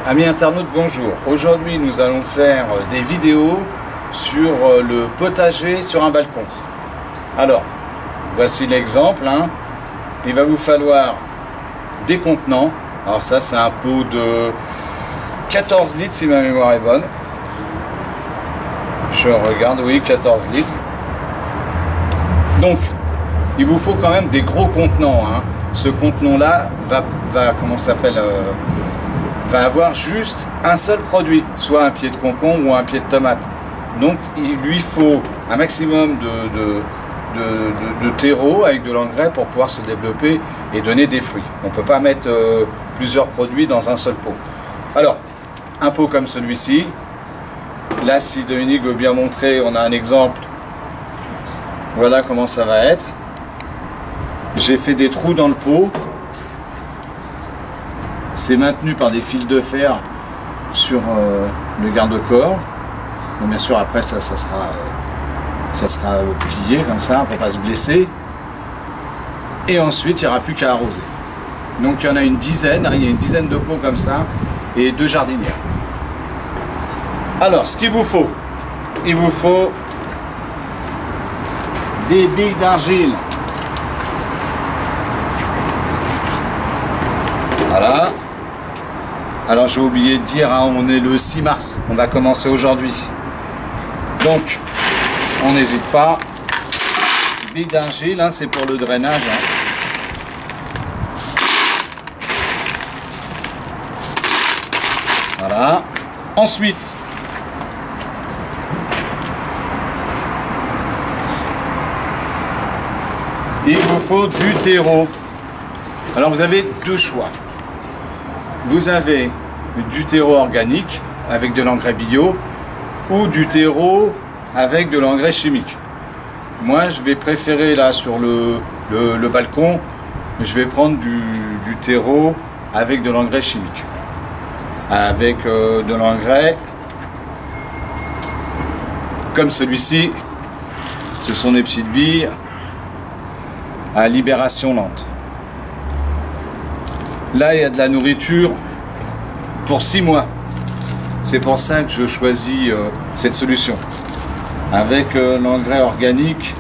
Amis internautes, bonjour. Aujourd'hui, nous allons faire des vidéos sur le potager sur un balcon. Alors, voici l'exemple. Il va vous falloir des contenants. Alors ça, c'est un pot de 14 litres si ma mémoire est bonne. Je regarde, oui, 14 litres. Donc, il vous faut quand même des gros contenants. Ce contenant-là va avoir juste un seul produit, soit un pied de concombre ou un pied de tomate. Donc il lui faut un maximum de terreau avec de l'engrais pour pouvoir se développer et donner des fruits. On ne peut pas mettre plusieurs produits dans un seul pot. Alors, un pot comme celui-ci, là si Dominique veut bien montrer, on a un exemple. Voilà comment ça va être. J'ai fait des trous dans le pot. C'est maintenu par des fils de fer sur le garde-corps. Bon, bien sûr, après ça sera plié comme ça, pour ne pas se blesser. Et ensuite, il n'y aura plus qu'à arroser. Donc il y en a une dizaine, il y a une dizaine de pots comme ça, et 2 jardinières. Alors, ce qu'il vous faut, il vous faut des billes d'argile. Voilà. Alors j'ai oublié de dire, on est le 6 mars, on va commencer aujourd'hui. Donc, on n'hésite pas. Billes d'argile, c'est pour le drainage. Voilà. Ensuite, il vous faut du terreau. Alors vous avez 2 choix. Vous avez du terreau organique avec de l'engrais bio ou du terreau avec de l'engrais chimique. Moi, je vais préférer là sur le balcon, je vais prendre du terreau avec de l'engrais chimique. Avec de l'engrais comme celui-ci, ce sont des petites billes à libération lente. Là, il y a de la nourriture pour 6 mois. C'est pour ça que je choisis cette solution. Avec l'engrais organique,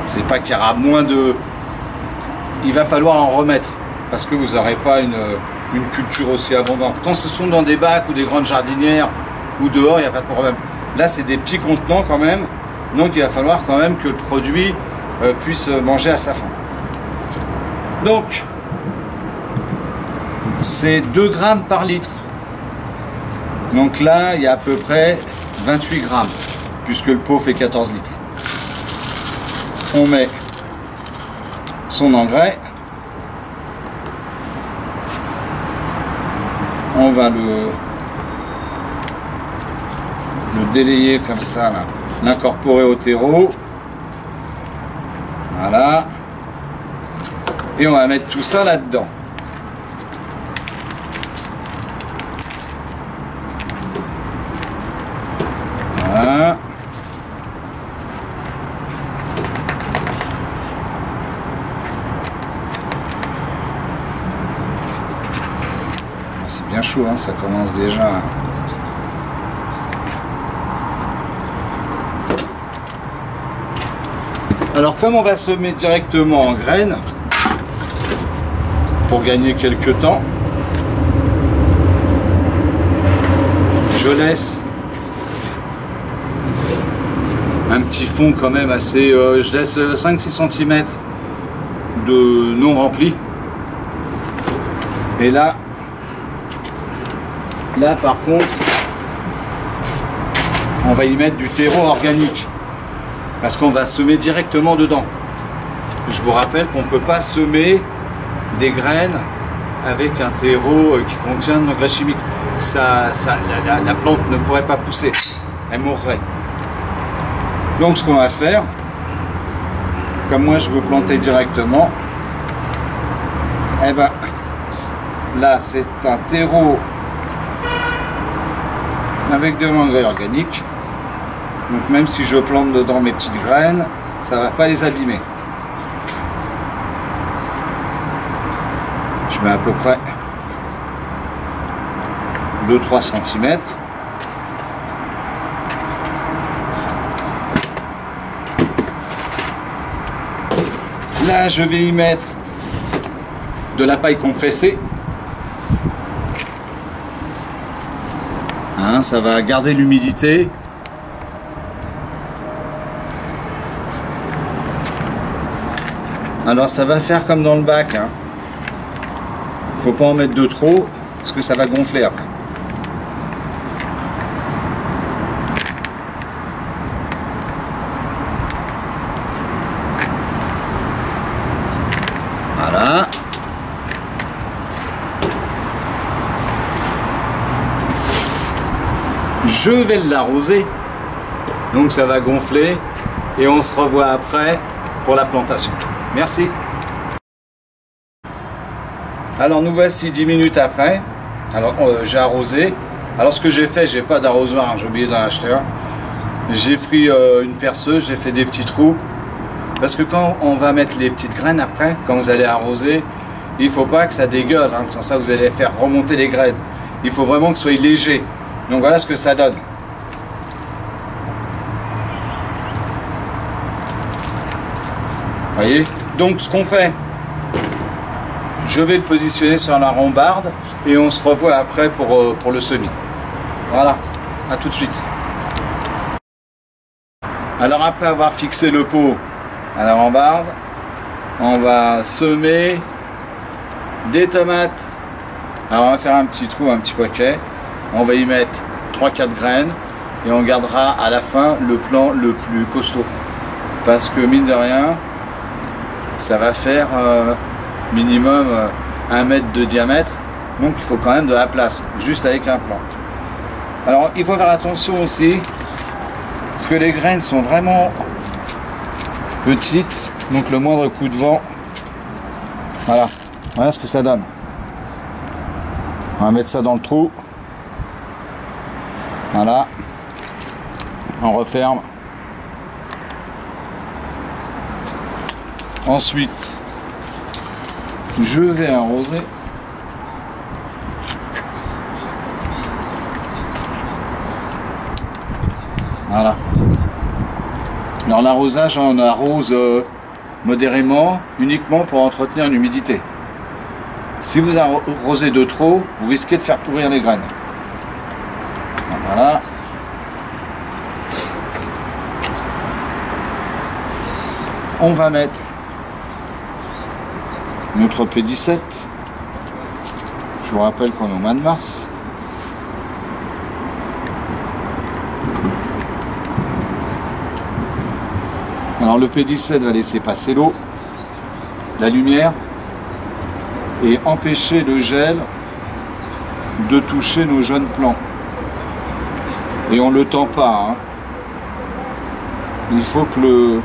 c'est pas qu'il y aura moins de... Il va falloir en remettre, parce que vous n'aurez pas une culture aussi abondante. Quand ce sont dans des bacs ou des grandes jardinières ou dehors, il n'y a pas de problème. Là, c'est des petits contenants quand même, donc il va falloir quand même que le produit puisse manger à sa faim. Donc, c'est 2 grammes par litre. Donc là, il y a à peu près 28 grammes, puisque le pot fait 14 litres. On met son engrais. On va le délayer comme ça, l'incorporer au terreau. Voilà. Et on va mettre tout ça là-dedans. Voilà. C'est bien chaud, ça commence déjà. Alors comme on va semer directement en graines, pour gagner quelques temps, je laisse un petit fond quand même assez, je laisse 5-6 cm de non rempli. Et là par contre, on va y mettre du terreau organique, parce qu'on va semer directement dedans. Je vous rappelle qu'on ne peut pas semer des graines avec un terreau qui contient de l'engrais chimique. La plante ne pourrait pas pousser, elle mourrait. Donc ce qu'on va faire, comme moi je veux planter directement, eh ben là c'est un terreau avec de l'engrais organique. Donc même si je plante dedans mes petites graines, ça ne va pas les abîmer. Je mets à peu près 2-3 cm. Là, je vais y mettre de la paille compressée. Hein, ça va garder l'humidité. Alors ça va faire comme dans le bac. Hein. Faut pas en mettre de trop parce que ça va gonfler après. Voilà. Je vais l'arroser. Donc ça va gonfler et on se revoit après pour la plantation. Merci. Alors nous voici 10 minutes après. Alors j'ai arrosé. Alors ce que j'ai fait, j'ai pas d'arrosoir, hein, j'ai oublié d'en acheter un. J'ai pris une perceuse, j'ai fait des petits trous. Parce que quand on va mettre les petites graines après, quand vous allez arroser, il ne faut pas que ça dégueule, hein, sans ça vous allez faire remonter les graines. Il faut vraiment que ce soit léger. Donc voilà ce que ça donne. Vous voyez? Donc ce qu'on fait, je vais le positionner sur la rambarde et on se revoit après pour le semis. Voilà, à tout de suite. Alors après avoir fixé le pot à la rambarde, on va semer des tomates. Alors on va faire un petit trou, un petit paquet. On va y mettre 3-4 graines et on gardera à la fin le plant le plus costaud. Parce que mine de rien, ça va faire minimum 1 mètre de diamètre. Donc il faut quand même de la place, juste avec un plant. Alors il faut faire attention aussi, parce que les graines sont vraiment petites. Donc le moindre coup de vent, voilà ce que ça donne. On va mettre ça dans le trou. Voilà. On referme. Ensuite, je vais arroser. Voilà. Alors l'arrosage, on arrose modérément, uniquement pour entretenir l'humidité. Si vous arrosez de trop, vous risquez de faire pourrir les graines. Voilà. On va mettre notre P17. Je vous rappelle qu'on est au mois de mars. Alors le P17 va laisser passer l'eau, la lumière et empêcher le gel de toucher nos jeunes plants. Et on ne le tend pas. Hein. Il faut que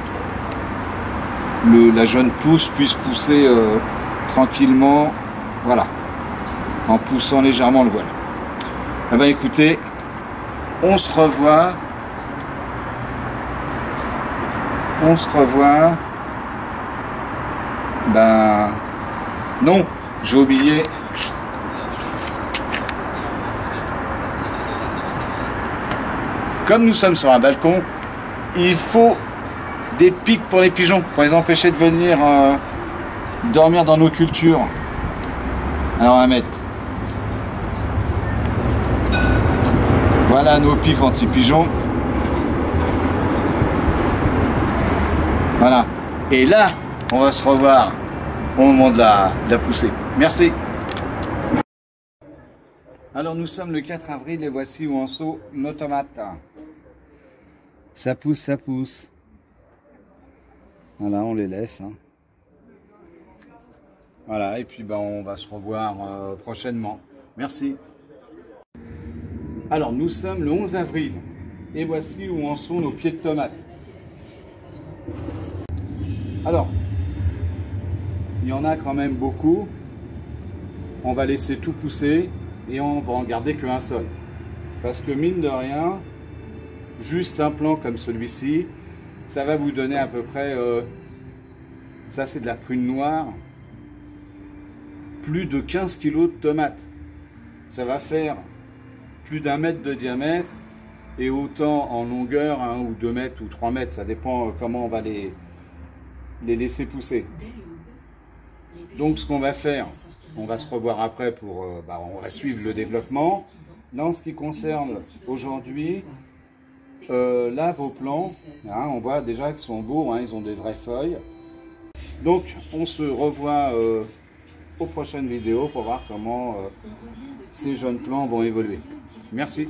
la jeune pousse puisse pousser tranquillement, voilà, en poussant légèrement le voile. Eh bien écoutez, on se revoit. Ben non, j'ai oublié. Comme nous sommes sur un balcon, il faut des pics pour les pigeons, pour les empêcher de venir dormir dans nos cultures. Alors on va mettre. Voilà nos pics anti-pigeons. Voilà. Et là, on va se revoir au moment de la poussée. Merci. Alors nous sommes le 4 avril et voici où en sont nos tomates. Ça pousse, ça pousse. Voilà, on les laisse. Hein. Voilà, et puis ben, on va se revoir prochainement. Merci. Alors nous sommes le 11 avril et voici où en sont nos pieds de tomates. Alors, il y en a quand même beaucoup. On va laisser tout pousser et on va en garder qu'un seul. Parce que mine de rien, juste un plant comme celui-ci, ça va vous donner à peu près, ça c'est de la prune noire, plus de 15 kg de tomates. Ça va faire plus d'1 mètre de diamètre et autant en longueur, 1 ou 2 mètres ou 3 mètres, ça dépend comment on va les laisser pousser. Donc ce qu'on va faire, on va se revoir après pour, on va suivre le développement. Là en ce qui concerne aujourd'hui, là vos plants, hein, on voit déjà qu'ils sont beaux, hein, ils ont des vraies feuilles. Donc on se revoit aux prochaines vidéos pour voir comment ces jeunes plants vont évoluer. Merci.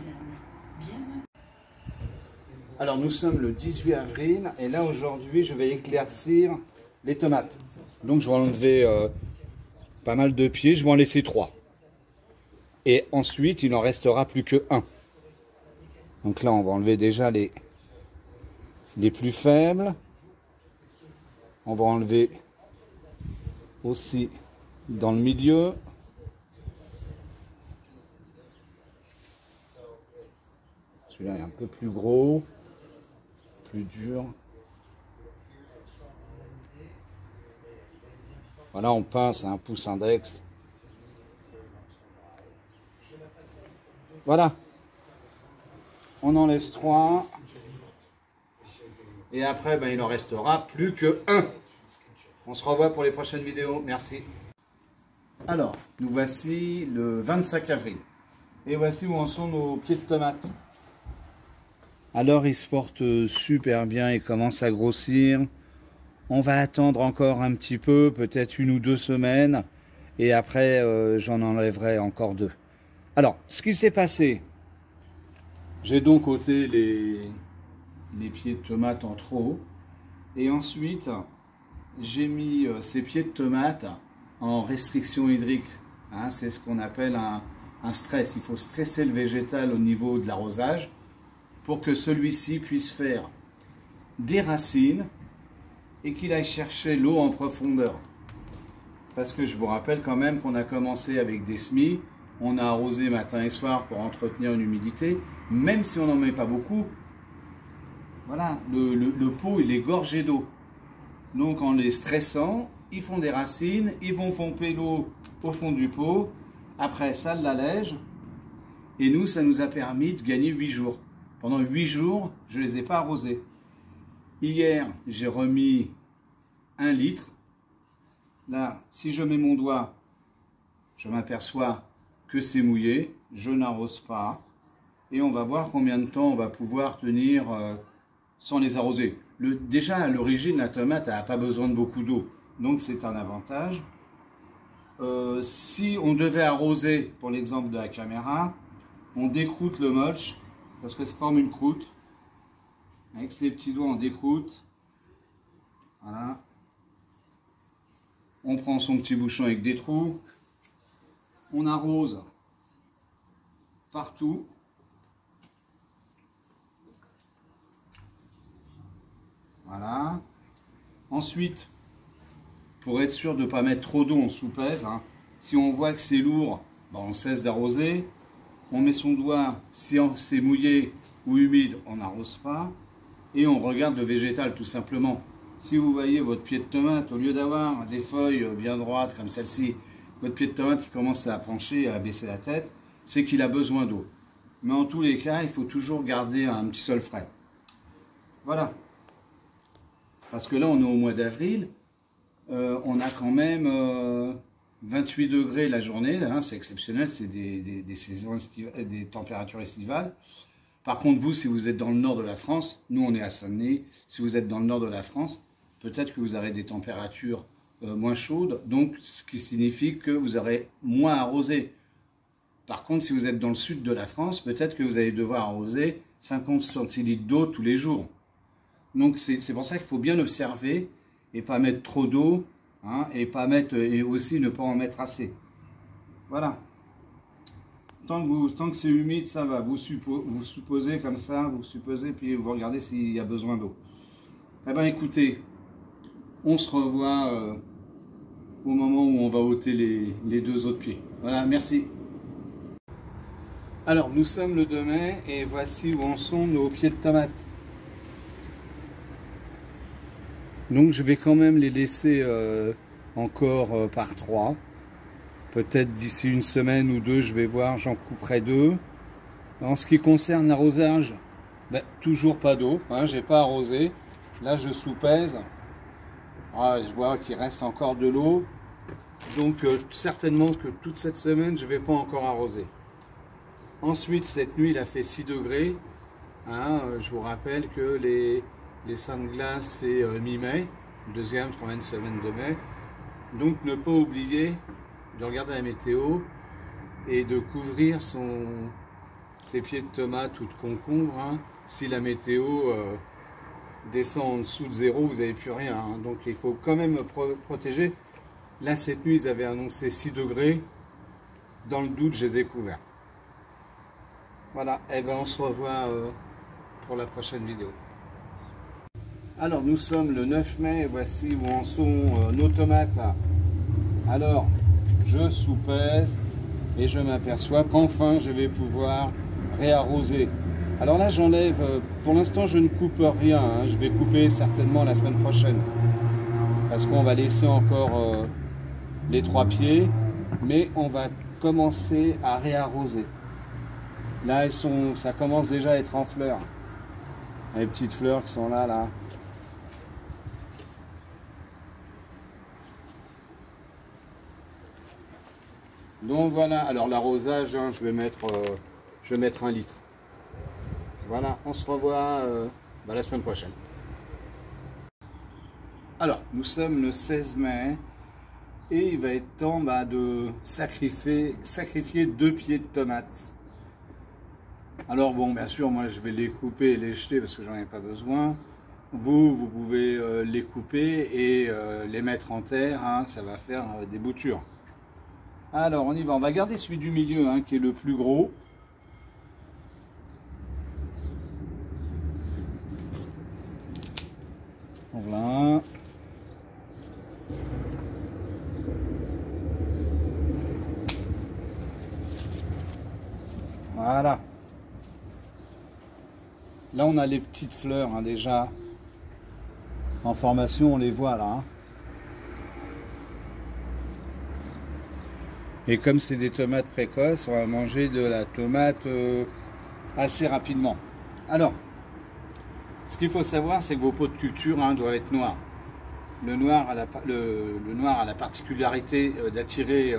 Alors nous sommes le 18 avril et là aujourd'hui je vais éclaircir les tomates. Donc je vais enlever pas mal de pieds, je vais en laisser 3. Et ensuite il n'en restera plus que 1. Donc là on va enlever déjà les plus faibles. On va enlever aussi dans le milieu. Celui-là est un peu plus gros, plus dur. Voilà, on pince à un pouce index. Voilà. On en laisse 3. Et après, il en restera plus que 1. On se revoit pour les prochaines vidéos. Merci. Alors, nous voici le 25 avril. Et voici où en sont nos pieds de tomates. Alors, ils se portent super bien, ils commencent à grossir. On va attendre encore un petit peu, peut-être 1 ou 2 semaines. Et après, j'en enlèverai encore 2. Alors, ce qui s'est passé, j'ai donc ôté les pieds de tomates en trop. Et ensuite, j'ai mis ces pieds de tomates en restriction hydrique. Hein, c'est ce qu'on appelle un stress. Il faut stresser le végétal au niveau de l'arrosage pour que celui-ci puisse faire des racines et qu'il aille chercher l'eau en profondeur. Parce que je vous rappelle quand même qu'on a commencé avec des semis, on a arrosé matin et soir pour entretenir une humidité, même si on n'en met pas beaucoup. Voilà, le pot il est gorgé d'eau. Donc en les stressant, ils font des racines, ils vont pomper l'eau au fond du pot. Après ça l'allège. Et nous, ça nous a permis de gagner 8 jours. Pendant 8 jours, je ne les ai pas arrosés. Hier, j'ai remis 1 litre. Là, si je mets mon doigt, je m'aperçois que c'est mouillé. Je n'arrose pas. Et on va voir combien de temps on va pouvoir tenir sans les arroser. Déjà, à l'origine, la tomate n'a pas besoin de beaucoup d'eau. Donc, c'est un avantage. Si on devait arroser, pour l'exemple de la caméra, on décroute le mulch, parce que ça forme une croûte. Avec ses petits doigts, on décroute. Voilà. On prend son petit bouchon avec des trous. On arrose partout. Voilà. Ensuite, pour être sûr de ne pas mettre trop d'eau, on soupèse. Hein. Si on voit que c'est lourd, on cesse d'arroser. On met son doigt, si c'est mouillé ou humide, on n'arrose pas. Et on regarde le végétal tout simplement. Si vous voyez votre pied de tomate, au lieu d'avoir des feuilles bien droites comme celle-ci, votre pied de tomate qui commence à pencher, à baisser la tête, c'est qu'il a besoin d'eau. Mais en tous les cas, il faut toujours garder un petit sol frais. Voilà. Parce que là, on est au mois d'avril. On a quand même 28 degrés la journée. Hein, c'est exceptionnel, c'est des températures estivales. Par contre, vous, si vous êtes dans le nord de la France, nous on est à Saint-Denis, si vous êtes dans le nord de la France, peut-être que vous aurez des températures moins chaudes, donc ce qui signifie que vous aurez moins arrosé. Par contre, si vous êtes dans le sud de la France, peut-être que vous allez devoir arroser 50 centilitres d'eau tous les jours. Donc c'est pour ça qu'il faut bien observer et pas mettre trop d'eau, hein, et aussi ne pas en mettre assez. Voilà. Tant que c'est humide, ça va. Vous supposez comme ça, vous supposez, puis vous regardez s'il y a besoin d'eau. Eh bien, écoutez, on se revoit au moment où on va ôter les 2 autres pieds. Voilà, merci. Alors, nous sommes le 2 mai et voici où en sont nos pieds de tomates. Donc, je vais quand même les laisser encore par 3. Peut-être d'ici une semaine ou 2, je vais voir, j'en couperai 2. En ce qui concerne l'arrosage, ben, toujours pas d'eau, hein, j'ai pas arrosé. Là, je soupèse. Ah, je vois qu'il reste encore de l'eau. Donc, certainement que toute cette semaine, je vais pas encore arroser. Ensuite, cette nuit, il a fait 6 degrés. Hein, je vous rappelle que les seins de glace, c'est mi-mai, deuxième, troisième semaine de mai. Donc, ne pas oublier de regarder la météo et de couvrir ses pieds de tomates ou de concombre. Hein. Si la météo descend en dessous de 0, vous n'avez plus rien. Hein. Donc, il faut quand même protéger. Là, cette nuit, ils avaient annoncé 6 degrés. Dans le doute, je les ai couverts. Voilà, et ben on se revoit pour la prochaine vidéo. Alors nous sommes le 9 mai, et voici où en sont nos tomates. Alors je soupèse et je m'aperçois qu'enfin je vais pouvoir réarroser. Alors là j'enlève, pour l'instant je ne coupe rien, hein. Je vais couper certainement la semaine prochaine. Parce qu'on va laisser encore les 3 pieds, mais on va commencer à réarroser. Là, ça commence déjà à être en fleurs. Les petites fleurs qui sont là. Donc voilà, alors l'arrosage, hein, je vais mettre 1 litre. Voilà, on se revoit la semaine prochaine. Alors, nous sommes le 16 mai et il va être temps de sacrifier 2 pieds de tomates. Alors bon, bien sûr, moi je vais les couper et les jeter parce que j'en ai pas besoin. Vous pouvez les couper et les mettre en terre, hein, ça va faire des boutures. Alors on y va, on va garder celui du milieu, hein, qui est le plus gros. Voilà. Voilà. Là, on a les petites fleurs, hein, déjà en formation, on les voit là. Hein. Et comme c'est des tomates précoces, on va manger de la tomate assez rapidement. Alors, ce qu'il faut savoir, c'est que vos pots de culture, hein, doivent être noirs. Le noir a la particularité d'attirer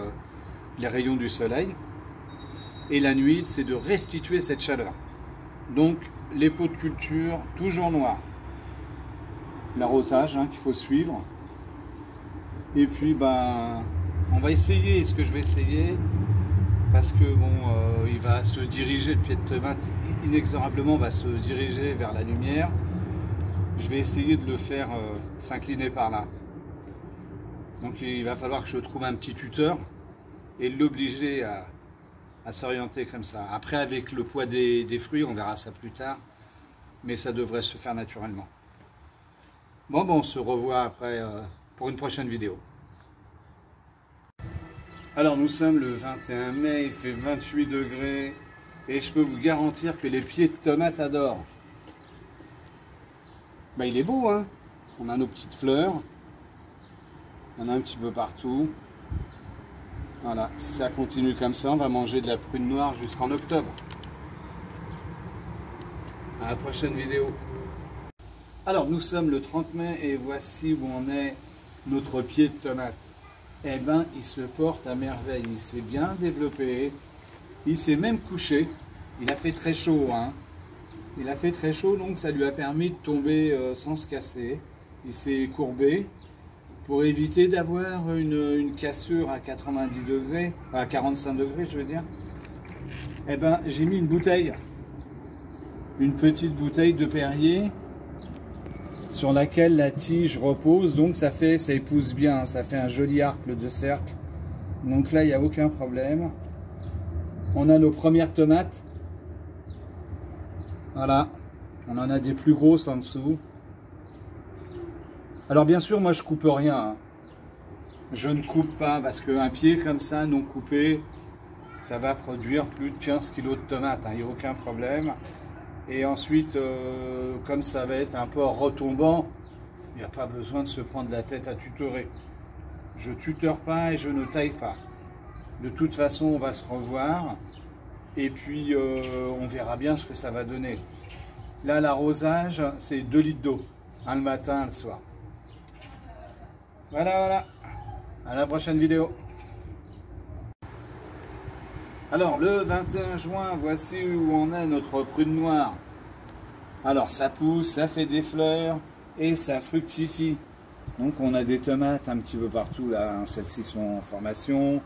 les rayons du soleil. Et la nuit, c'est de restituer cette chaleur. Donc, les pots de culture, toujours noirs. L'arrosage, hein, qu'il faut suivre. Et puis, on va essayer, ce que je vais essayer, parce que bon, il va se diriger, le pied de tomate, inexorablement va se diriger vers la lumière. Je vais essayer de le faire s'incliner par là. Donc, il va falloir que je trouve un petit tuteur et l'obliger à s'orienter comme ça. Après, avec le poids des fruits, on verra ça plus tard, mais ça devrait se faire naturellement. Bon, on se revoit après pour une prochaine vidéo. Alors, nous sommes le 21 mai, il fait 28 degrés, et je peux vous garantir que les pieds de tomates adorent. Il est beau, hein. On a nos petites fleurs, on a un petit peu partout. Voilà, si ça continue comme ça, on va manger de la prune noire jusqu'en octobre. À la prochaine vidéo. Alors, nous sommes le 30 mai et voici où on est notre pied de tomate. Eh ben, il se porte à merveille. Il s'est bien développé. Il s'est même couché. Il a fait très chaud, hein. Il a fait très chaud, donc ça lui a permis de tomber sans se casser. Il s'est courbé. Pour éviter d'avoir une cassure à 90 degrés, à 45 degrés je veux dire, eh ben, j'ai mis une bouteille, une petite bouteille de Perrier sur laquelle la tige repose, donc ça épouse bien, ça fait un joli arc de cercle. Donc là il n'y a aucun problème. On a nos premières tomates. Voilà, on en a des plus grosses en dessous. Alors bien sûr, moi je coupe rien. Hein. Je ne coupe pas parce qu'un pied comme ça, non coupé, ça va produire plus de 15 kg de tomates, hein, il n'y a aucun problème. Et ensuite, comme ça va être un peu retombant, il n'y a pas besoin de se prendre la tête à tutorer. Je tuteur pas et je ne taille pas. De toute façon, on va se revoir et puis on verra bien ce que ça va donner. Là, l'arrosage, c'est 2 litres d'eau, le matin, le soir. Voilà. À la prochaine vidéo. Alors, le 21 juin, voici où on est notre prune noire. Alors, ça pousse, ça fait des fleurs et ça fructifie. Donc, on a des tomates un petit peu partout, là. Celles-ci sont en formation.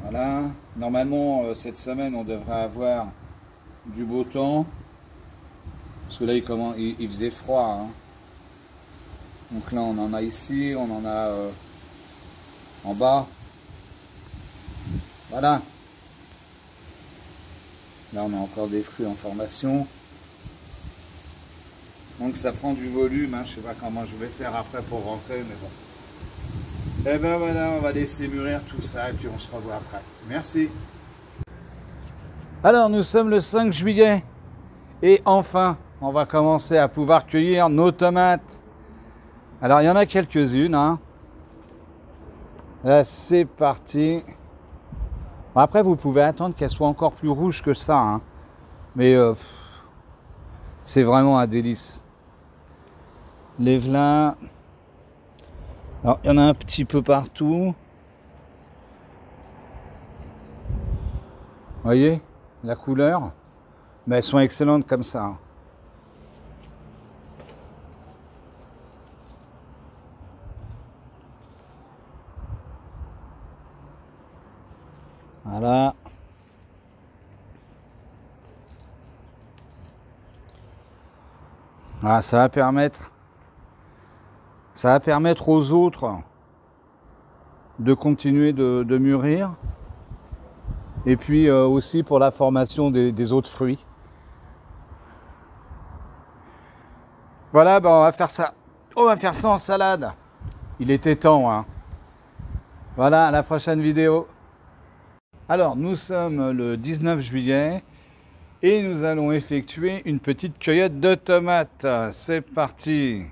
Voilà. Normalement, cette semaine, on devrait avoir du beau temps. Parce que là, il faisait froid. Hein. Donc là, on en a ici, on en a en bas. Voilà. Là, on a encore des fruits en formation. Donc ça prend du volume. Hein. Je ne sais pas comment je vais faire après pour rentrer, mais bon. Et ben voilà, on va laisser mûrir tout ça et puis on se revoit après. Merci. Alors, nous sommes le 5 juillet. Et enfin, on va commencer à pouvoir cueillir nos tomates. Alors, il y en a quelques-unes. Hein. Là, c'est parti. Bon, après, vous pouvez attendre qu'elles soient encore plus rouges que ça. Hein. Mais c'est vraiment un délice. Les v'là. Alors, il y en a un petit peu partout. Vous voyez la couleur? Mais elles sont excellentes comme ça. Hein. Voilà. Ah, ça va permettre aux autres de continuer de mûrir. Et puis aussi pour la formation des autres fruits. Voilà, ben on va faire ça. On va faire ça en salade. Il était temps, hein. Voilà, à la prochaine vidéo. Alors, nous sommes le 19 juillet et nous allons effectuer une petite cueillette de tomates. C'est parti.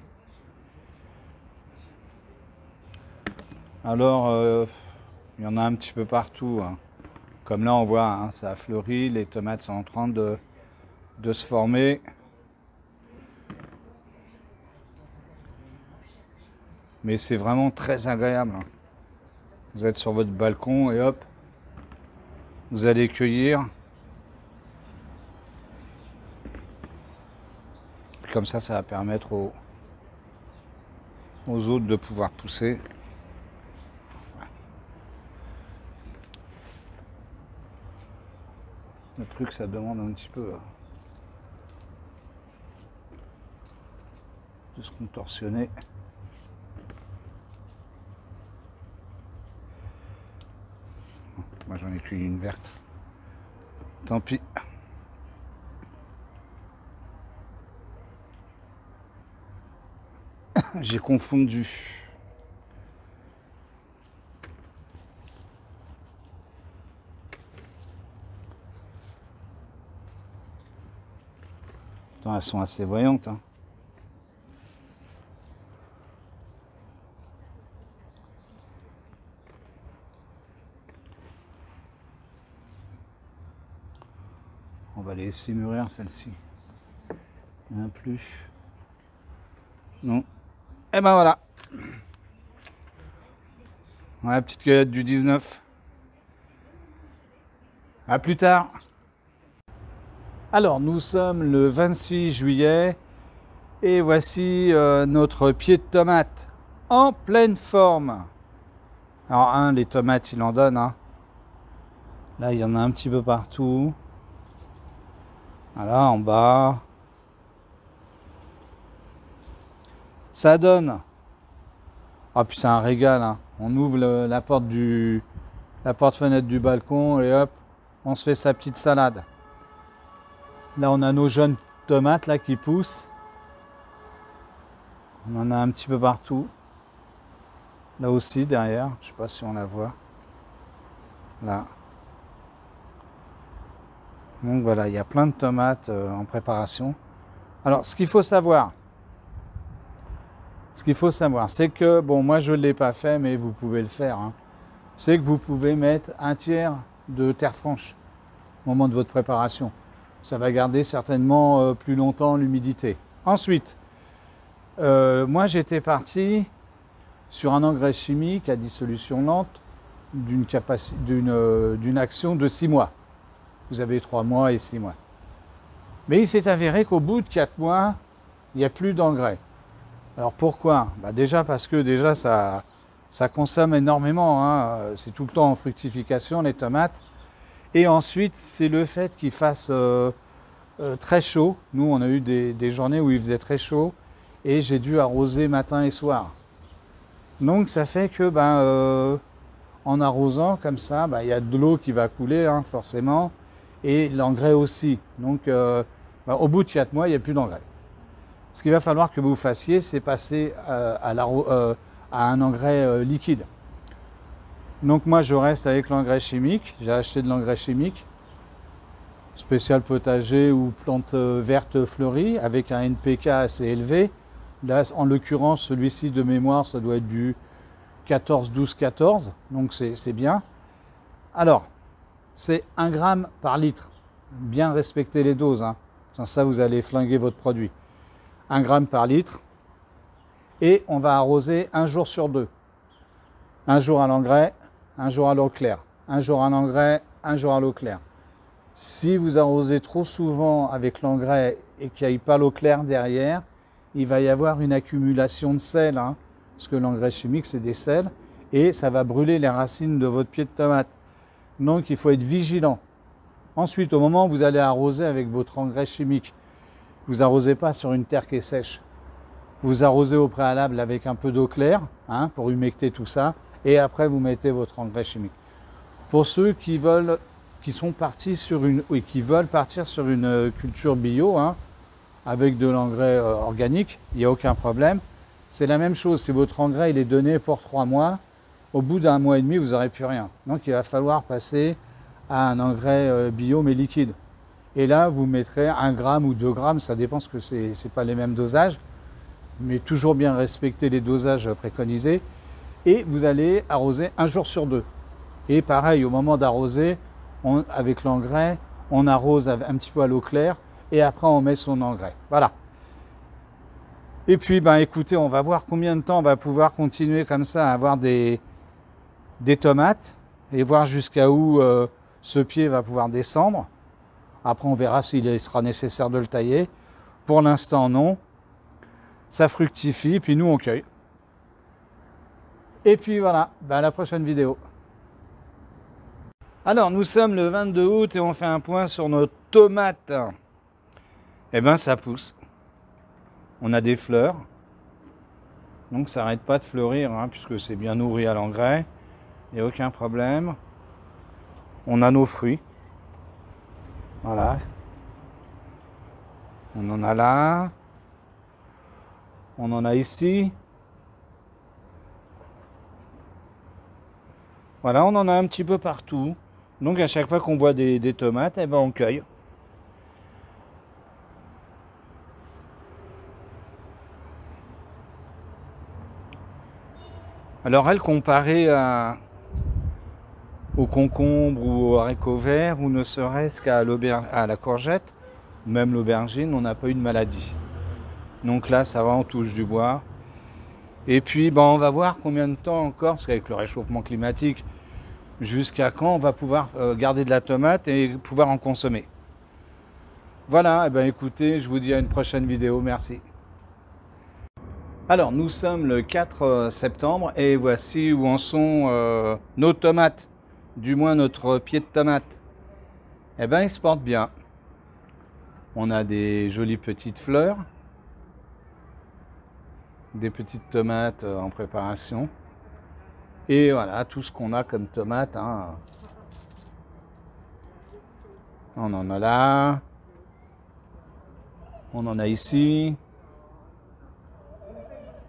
Alors, il y en a un petit peu partout. Hein. Comme là, on voit, hein, ça a fleuri, les tomates sont en train de se former. Mais c'est vraiment très agréable. Hein. Vous êtes sur votre balcon et hop, vous allez cueillir. Comme ça va permettre aux autres de pouvoir pousser. Le truc, ça demande un petit peu de se contorsionner. Moi, j'en ai cueilli une verte. Tant pis. J'ai confondu. Attends, elles sont assez voyantes. Hein. On va les laisser mûrir celle-ci. Il n'y en a plus. Non. Et ben voilà. La petite cueillette du 19. À plus tard. Alors, nous sommes le 26 juillet et voici notre pied de tomate en pleine forme. Alors, les tomates, il en donne. Hein. Là, il y en a un petit peu partout. Voilà, en bas. Ça donne. Ah, puis c'est un régal. Hein. On ouvre la porte-fenêtre du balcon et hop, on se fait sa petite salade. Là, on a nos jeunes tomates là qui poussent. On en a un petit peu partout. Là aussi, derrière. Je ne sais pas si on la voit. Là. Donc voilà, il y a plein de tomates en préparation. Alors, ce qu'il faut savoir, c'est que, bon, moi je ne l'ai pas fait, mais vous pouvez le faire, hein. C'est que vous pouvez mettre un tiers de terre franche au moment de votre préparation. Ça va garder certainement plus longtemps l'humidité. Ensuite, moi j'étais parti sur un engrais chimique à dissolution lente d'une action de 6 mois. Vous avez 3 mois et 6 mois. Mais il s'est avéré qu'au bout de 4 mois, il n'y a plus d'engrais. Alors pourquoi? Déjà parce que ça consomme énormément, hein. C'est tout le temps en fructification les tomates. Et ensuite, c'est le fait qu'il fasse très chaud. Nous, on a eu des journées où il faisait très chaud et j'ai dû arroser matin et soir. Donc ça fait que en arrosant comme ça, il y a de l'eau qui va couler, hein, forcément, et l'engrais aussi. Donc au bout de 4 mois, il n'y a plus d'engrais. Ce qu'il va falloir que vous fassiez, c'est passer à un engrais liquide. Donc moi, je reste avec l'engrais chimique. J'ai acheté de l'engrais chimique, spécial potager ou plantes vertes fleuries, avec un NPK assez élevé. Là, en l'occurrence, celui-ci de mémoire, ça doit être du 14, 12, 14, donc c'est bien. Alors, c'est 1 gramme par litre. Bien respecter les doses, hein. Sans ça, vous allez flinguer votre produit. 1 gramme par litre. Et on va arroser 1 jour sur 2. Un jour à l'engrais, 1 jour à l'eau claire. 1 jour à l'engrais, 1 jour à l'eau claire. Si vous arrosez trop souvent avec l'engrais et qu'il n'y ait pas l'eau claire derrière, il va y avoir une accumulation de sel, hein, parce que l'engrais chimique, c'est des sels, et ça va brûler les racines de votre pied de tomate. Donc, il faut être vigilant. Ensuite, au moment où vous allez arroser avec votre engrais chimique, vous n'arrosez pas sur une terre qui est sèche. Vous arrosez au préalable avec un peu d'eau claire, hein, pour humecter tout ça, et après vous mettez votre engrais chimique. Pour ceux qui veulent partir sur une culture bio, hein, avec de l'engrais organique, il n'y a aucun problème. C'est la même chose, si votre engrais il est donné pour 3 mois, au bout d'1 mois et demi, vous n'aurez plus rien. Donc il va falloir passer à un engrais bio mais liquide. Et là, vous mettrez 1 gramme ou 2 grammes, ça dépend parce que ce n'est pas les mêmes dosages, mais toujours bien respecter les dosages préconisés. Et vous allez arroser 1 jour sur 2. Et pareil, au moment d'arroser, avec l'engrais, on arrose un petit peu à l'eau claire et après on met son engrais. Voilà. Et puis, écoutez, on va voir combien de temps on va pouvoir continuer comme ça à avoir des tomates et voir jusqu'à où ce pied va pouvoir descendre. Après, on verra s'il sera nécessaire de le tailler. Pour l'instant, non. Ça fructifie, puis nous, on cueille. Et puis voilà, à la prochaine vidéo. Alors, nous sommes le 22 août et on fait un point sur nos tomates. Eh ça pousse. On a des fleurs. Donc, ça n'arrête pas de fleurir, hein, puisque c'est bien nourri à l'engrais. Il n'y a aucun problème. On a nos fruits. Voilà. On en a là. On en a ici. Voilà, on en a un petit peu partout. Donc à chaque fois qu'on voit des tomates, on cueille. Alors elle, comparée au concombre ou au haricot vert, ou ne serait-ce qu'à la courgette, même l'aubergine, on n'a pas eu de maladie. Donc là, ça va, on touche du bois. Et puis, on va voir combien de temps encore, parce qu'avec le réchauffement climatique, jusqu'à quand on va pouvoir garder de la tomate et pouvoir en consommer. Voilà, écoutez, je vous dis à une prochaine vidéo, merci. Alors, nous sommes le 4 septembre et voici où en sont nos tomates, du moins notre pied de tomate. Il se porte bien. On a des jolies petites fleurs, des petites tomates en préparation. Et voilà, tout ce qu'on a comme tomates, hein. On en a là. On en a ici.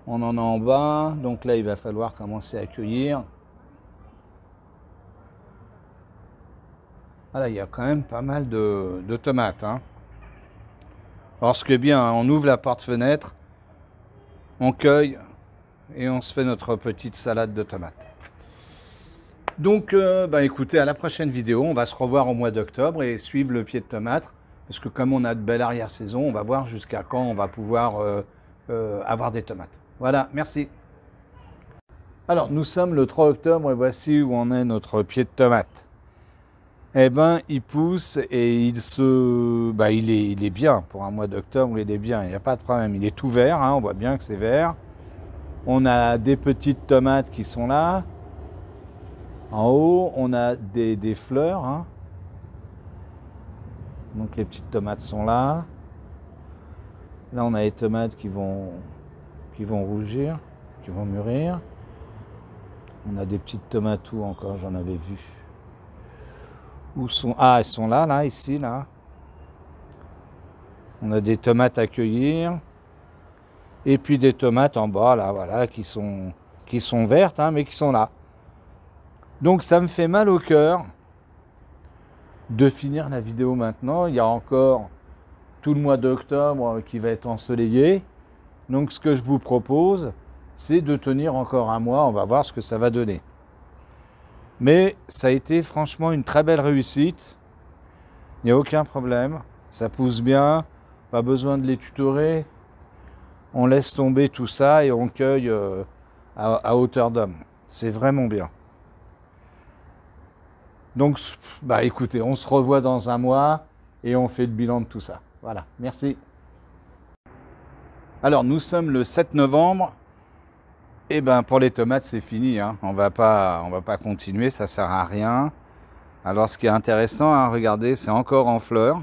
On en a en bas. Donc là, il va falloir commencer à cueillir. Voilà, il y a quand même pas mal de tomates. Hein. Alors ce qui est bien, on ouvre la porte-fenêtre, on cueille et on se fait notre petite salade de tomates. Donc, écoutez, à la prochaine vidéo, on va se revoir au mois d'octobre et suivre le pied de tomate. Parce que comme on a de belles arrière-saison, on va voir jusqu'à quand on va pouvoir avoir des tomates. Voilà, merci. Alors, nous sommes le 3 octobre et voici où en est notre pied de tomate. Eh ben, il pousse et il est bien. Pour un mois d'octobre, il est bien, il n'y a pas de problème. Il est tout vert, hein, on voit bien que c'est vert. On a des petites tomates qui sont là. En haut, on a des fleurs. Hein. Donc les petites tomates sont là. Là, on a les tomates qui vont rougir, qui vont mûrir. On a des petites tomates où encore, j'en avais vu. Où sont... Ah, elles sont là, là, ici, là. On a des tomates à cueillir. Et puis des tomates en bas, là, voilà, qui sont vertes, hein, mais qui sont là. Donc ça me fait mal au cœur de finir la vidéo maintenant. Il y a encore tout le mois d'octobre qui va être ensoleillé. Donc ce que je vous propose, c'est de tenir encore un mois. On va voir ce que ça va donner. Mais ça a été franchement une très belle réussite. Il n'y a aucun problème. Ça pousse bien. Pas besoin de les tutorer. On laisse tomber tout ça et on cueille à hauteur d'homme. C'est vraiment bien. Donc, écoutez, on se revoit dans un mois et on fait le bilan de tout ça. Voilà, merci. Alors, nous sommes le 7 novembre. Et pour les tomates, c'est fini. Hein. On va pas continuer, ça sert à rien. Alors, ce qui est intéressant, hein, regardez, c'est encore en fleurs.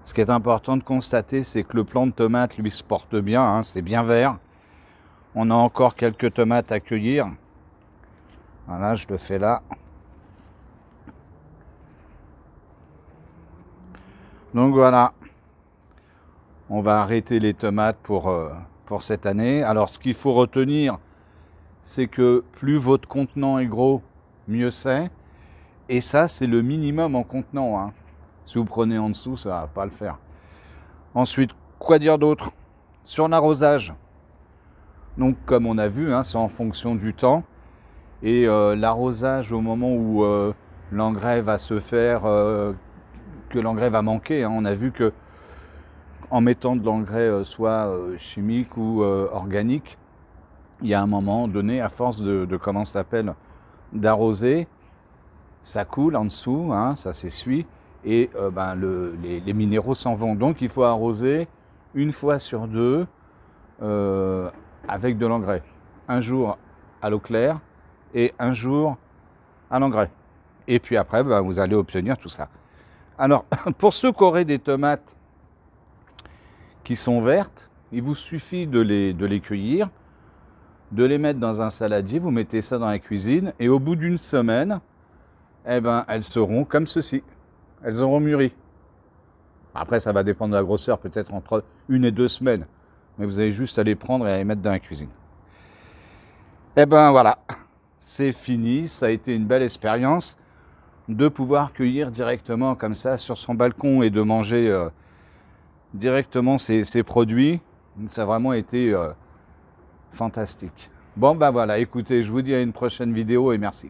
Ce qui est important de constater, c'est que le plant de tomates, lui, se porte bien. Hein, c'est bien vert. On a encore quelques tomates à cueillir. Voilà, je le fais là. Donc voilà. On va arrêter les tomates pour cette année. Alors ce qu'il faut retenir, c'est que plus votre contenant est gros, mieux c'est. Et ça, c'est le minimum en contenant. Hein. Si vous prenez en dessous, ça ne va pas le faire. Ensuite, quoi dire d'autre? Sur l'arrosage. Donc comme on a vu, hein, c'est en fonction du temps. Et l'arrosage au moment où l'engrais va se faire, que l'engrais va manquer. Hein, on a vu que en mettant de l'engrais soit chimique ou organique, il y a un moment donné, à force de comment ça s'appelle, d'arroser, ça coule en dessous, hein, ça s'essuie, et les minéraux s'en vont. Donc il faut arroser une fois sur deux avec de l'engrais. Un jour à l'eau claire et un jour à l'engrais. Et puis après, vous allez obtenir tout ça. Alors, pour ceux qui auraient des tomates qui sont vertes, il vous suffit de les cueillir, de les mettre dans un saladier, vous mettez ça dans la cuisine, et au bout d'une semaine, elles seront comme ceci. Elles auront mûri. Après, ça va dépendre de la grosseur, peut-être entre 1 et 2 semaines. Mais vous avez juste à les prendre et à les mettre dans la cuisine. Voilà, c'est fini. Ça a été une belle expérience de pouvoir cueillir directement comme ça sur son balcon et de manger directement ces produits. Ça a vraiment été fantastique. Bon, voilà, écoutez, je vous dis à une prochaine vidéo et merci.